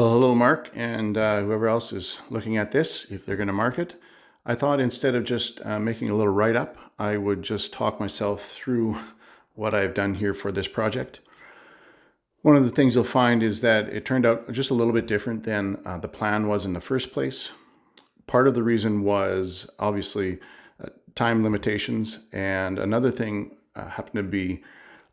Well, hello, Mark, and whoever else is looking at this, if they're going to mark it. I thought instead of just making a little write-up, I would just talk myself through what I've done here for this project. One of the things you'll find is that it turned out just a little bit different than the plan was in the first place. Part of the reason was obviously time limitations, and another thing happened to be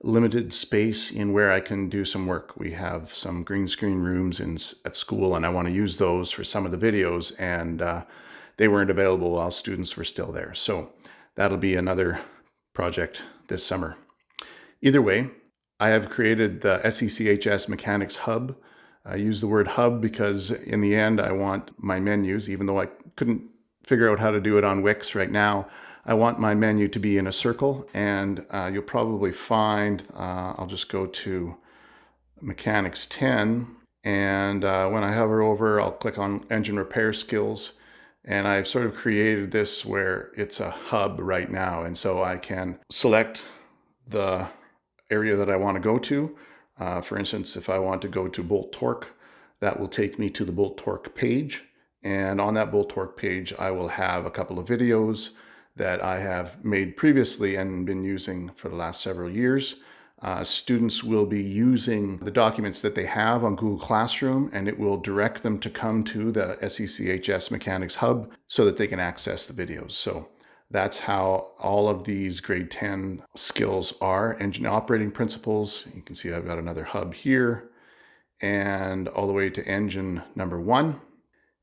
limited space in where I can do some work. We have some green screen rooms at school, and I want to use those for some of the videos, and they weren't available while students were still there. So that'll be another project this summer. Either way, I have created the SECHS Mechanics Hub. I use the word hub because in the end I want my menus, even though I couldn't figure out how to do it on Wix right now, I want my menu to be in a circle, and you'll probably find, I'll just go to Mechanics 10, and when I hover over, I'll click on Engine Repair Skills, and I've sort of created this where it's a hub right now, and so I can select the area that I want to go to. For instance, if I want to go to Bolt Torque, that will take me to the Bolt Torque page, and on that Bolt Torque page, I will have a couple of videos that I have made previously and been using for the last several years. Students will be using the documents that they have on Google Classroom, and it will direct them to come to the SECHS Mechanics Hub so that they can access the videos. So that's how all of these grade 10 skills are. Engine operating principles. You can see I've got another hub here, and all the way to engine number 1.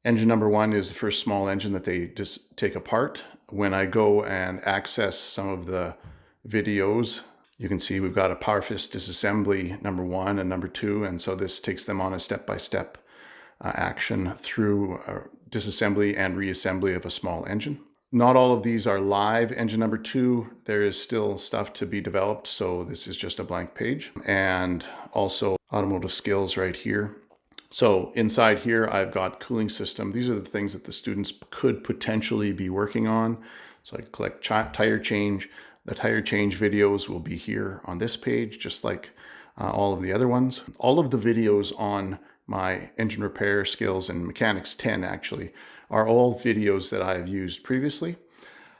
Engine number 1 is the first small engine that they just take apart. When I go and access some of the videos, you can see we've got a Power Fist disassembly number 1 and number 2, and so this takes them on a step-by-step action through disassembly and reassembly of a small engine. Not all of these are live. Engine number 2, there is still stuff to be developed, so this is just a blank page. And also automotive skills right here. So inside here, I've got cooling system. These are the things that the students could potentially be working on. So I click tire change. The tire change videos will be here on this page, just like all of the other ones. All of the videos on my engine repair skills and Mechanics 10 actually are all videos that I have used previously.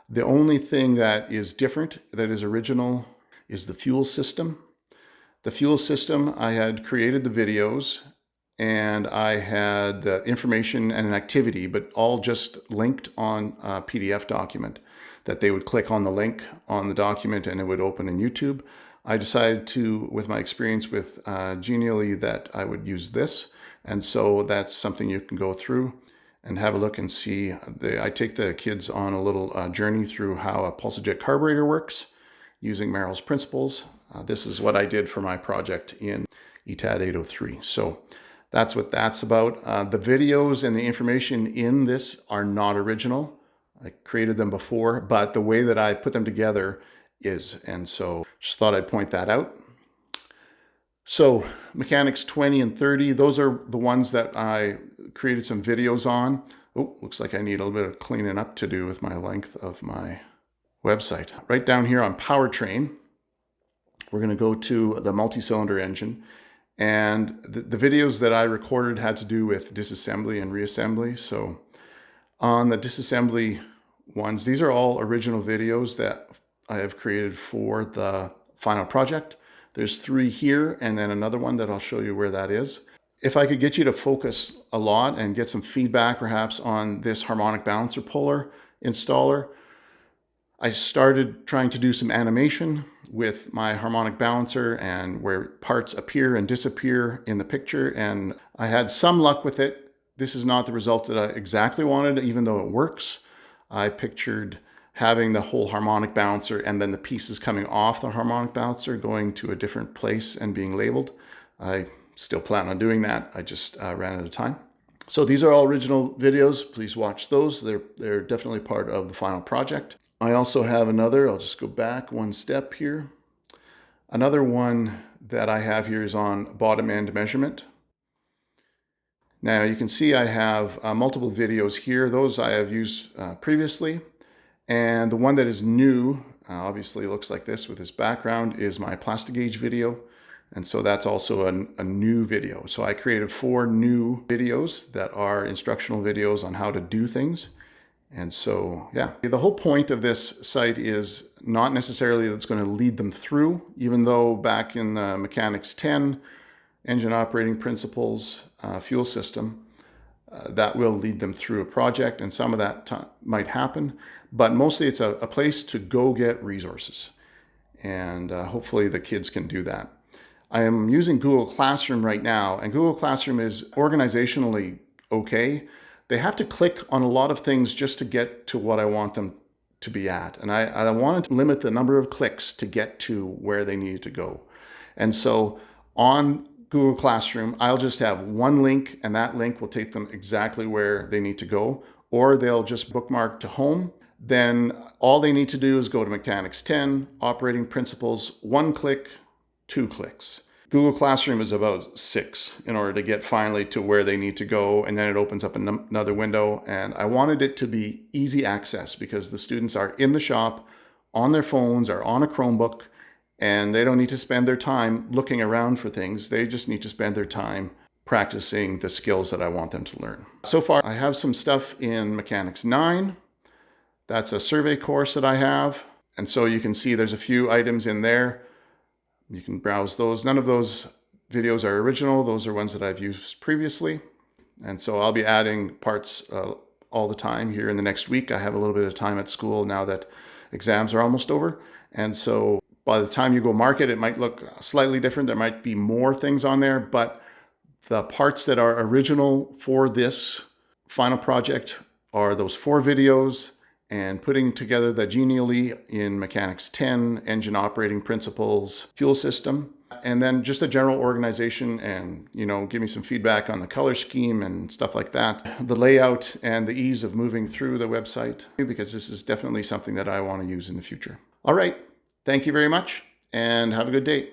The only thing that is different, that is original, is the fuel system. The fuel system, I had created the videos and I had the information and an activity, but all just linked on a PDF document that they would click on the link on the document and it would open in YouTube. I decided to, with my experience with Genially, that I would use this. And so that's something you can go through and have a look and see. I take the kids on a little journey through how a PulsaJet carburetor works using Merrill's principles. This is what I did for my project in ETAD 803. So that's what that's about. The videos and the information in this are not original. I created them before, but the way that I put them together is, and so just thought I'd point that out. So Mechanics 20 and 30, those are the ones that I created some videos on. Oh, looks like I need a little bit of cleaning up to do with my length of my website. Right down here on powertrain, we're going to go to the multi-cylinder engine. And the videos that I recorded had to do with disassembly and reassembly. So on the disassembly ones, these are all original videos that I have created for the final project. There's 3 here and then another one that I'll show you where that is. If I could get you to focus a lot and get some feedback perhaps on this harmonic balancer puller installer, I started trying to do some animation with my harmonic balancer and where parts appear and disappear in the picture, and I had some luck with it. This is not the result that I exactly wanted, even though it works. I pictured having the whole harmonic balancer and then the pieces coming off the harmonic balancer going to a different place and being labeled. I still plan on doing that. I just ran out of time. So these are all original videos. Please watch those. They're definitely part of the final project. I also have another, I'll just go back one step here. Another one that I have here is on bottom end measurement. Now you can see I have multiple videos here. Those I have used previously. And the one that is new, obviously looks like this with this background, is my Plastigauge video. And so that's also a new video. So I created 4 new videos that are instructional videos on how to do things. And so, yeah, the whole point of this site is not necessarily that it's going to lead them through, even though back in Mechanics 10, engine operating principles, fuel system, that will lead them through a project, and some of that might happen. But mostly it's a place to go get resources. And hopefully the kids can do that. I am using Google Classroom right now, and Google Classroom is organizationally okay. They have to click on a lot of things just to get to what I want them to be at. And I wanted to limit the number of clicks to get to where they needed to go. And so on Google Classroom, I'll just have one link, and that link will take them exactly where they need to go, or they'll just bookmark to home. Then all they need to do is go to Mechanics 10, operating principles, 1 click, 2 clicks. Google Classroom is about 6 in order to get finally to where they need to go, and then it opens up another window. And I wanted it to be easy access because the students are in the shop on their phones or on a Chromebook, and they don't need to spend their time looking around for things. They just need to spend their time practicing the skills that I want them to learn. So far, I have some stuff in Mechanics 9. That's a survey course that I have. And so you can see there's a few items in there. You can browse those. None of those videos are original. Those are ones that I've used previously. And so I'll be adding parts all the time here in the next week. I have a little bit of time at school now that exams are almost over. And so by the time you go mark it, it might look slightly different. There might be more things on there, but the parts that are original for this final project are those 4 videos, and putting together the genially in Mechanics 10, engine operating principles, fuel system, and then just a general organization, and give me some feedback on the color scheme and stuff like that, the layout and the ease of moving through the website, because this is definitely something that I want to use in the future. All right, thank you very much, and have a good day.